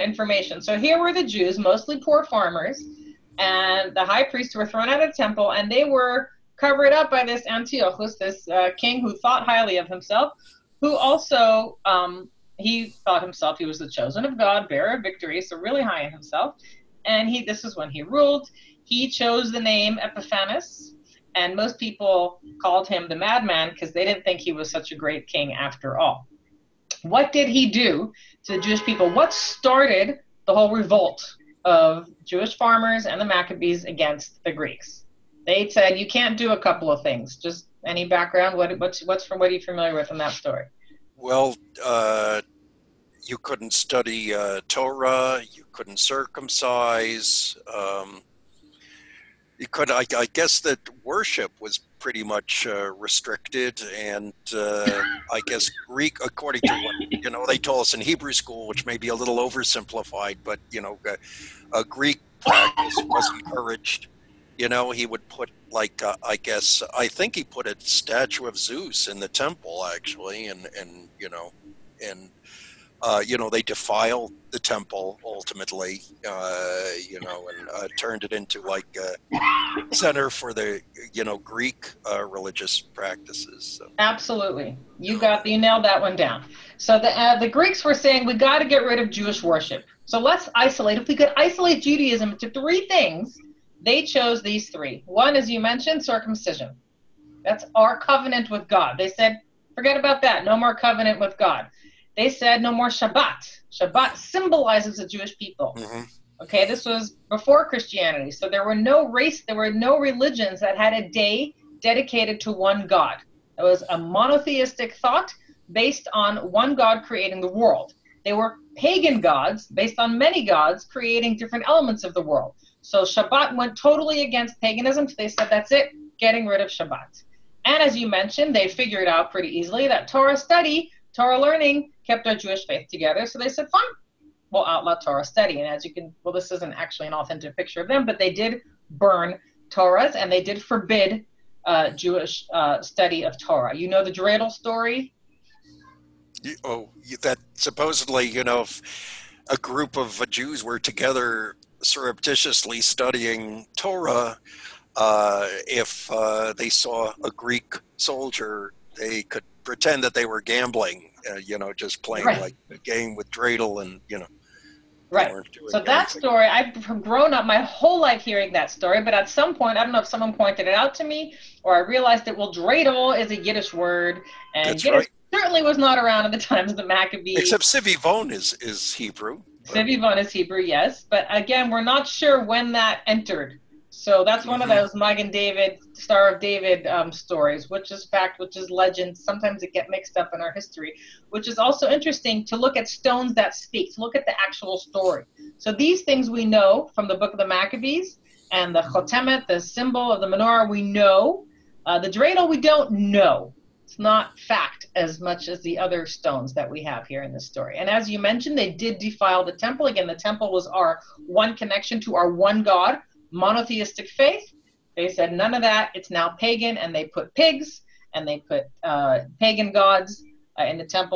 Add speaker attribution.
Speaker 1: information. So here were the Jews, mostly poor farmers, and the high priests were thrown out of the temple, and they were covered up by this Antiochus, this king who thought highly of himself, who also, he thought himself he was the chosen of God, bearer of victory, so really high in himself. And this is when he ruled. He chose the name Epiphanes, and most people called him the madman because they didn't think he was such a great king after all. What did he do to the Jewish people? What started the whole revolt of Jewish farmers and the Maccabees against the Greeks? They said, you can't do a couple of things. Just any background? What are you familiar with in that story?
Speaker 2: Well, you couldn't study Torah. You couldn't circumcise. You could. I guess that worship was pretty much restricted, and I guess Greek, according to what they told us in Hebrew school, which may be a little oversimplified, but a Greek practice was encouraged. He would put I think he put a statue of Zeus in the temple actually, and they defiled the temple ultimately, and turned it into like a center for the Greek religious practices. So.
Speaker 1: Absolutely, you nailed that one down. So the Greeks were saying we got to get rid of Jewish worship. So let's isolate. If we could isolate Judaism into three things. They chose these three. One, as you mentioned, circumcision. That's our covenant with God. They said, forget about that. No more covenant with God. They said no more Shabbat. Shabbat symbolizes the Jewish people. Mm-hmm. Okay, this was before Christianity. So there were no religions that had a day dedicated to one God. It was a monotheistic thought based on one God creating the world. They were pagan gods based on many gods creating different elements of the world. So Shabbat went totally against paganism. So they said, that's it, getting rid of Shabbat. And as you mentioned, they figured out pretty easily that Torah study, Torah learning kept our Jewish faith together. So they said, fine, we'll outlaw Torah study. And as you can, well, this isn't actually an authentic picture of them, but they did burn Torahs and they did forbid Jewish study of Torah. You know the dreidel story?
Speaker 2: That supposedly, if a group of Jews were together surreptitiously studying Torah, if they saw a Greek soldier, they could pretend that they were gambling, just playing like a game with dreidel and,
Speaker 1: Right. So that story, I've grown up my whole life hearing that story, but at some point, I don't know if someone pointed it out to me or I realized that, dreidel is a Yiddish word, and
Speaker 2: that's
Speaker 1: Yiddish
Speaker 2: right.
Speaker 1: Certainly was not around at the times of the Maccabees.
Speaker 2: Except Sivivon is Hebrew.
Speaker 1: Sivivon is Hebrew, yes. But again, we're not sure when that entered. So that's one of those Magen David, Star of David stories, which is fact, which is legend. Sometimes it gets mixed up in our history, which is also interesting to look at stones that speak, to look at the actual story. So these things we know from the book of the Maccabees and the Chotemet, the symbol of the menorah, we know. The dreidel, we don't know. It's not fact as much as the other stones that we have here in this story. And as you mentioned, they did defile the temple. Again, the temple was our one connection to our one God, monotheistic faith. They said none of that. It's now pagan, and they put pigs and they put pagan gods in the temple.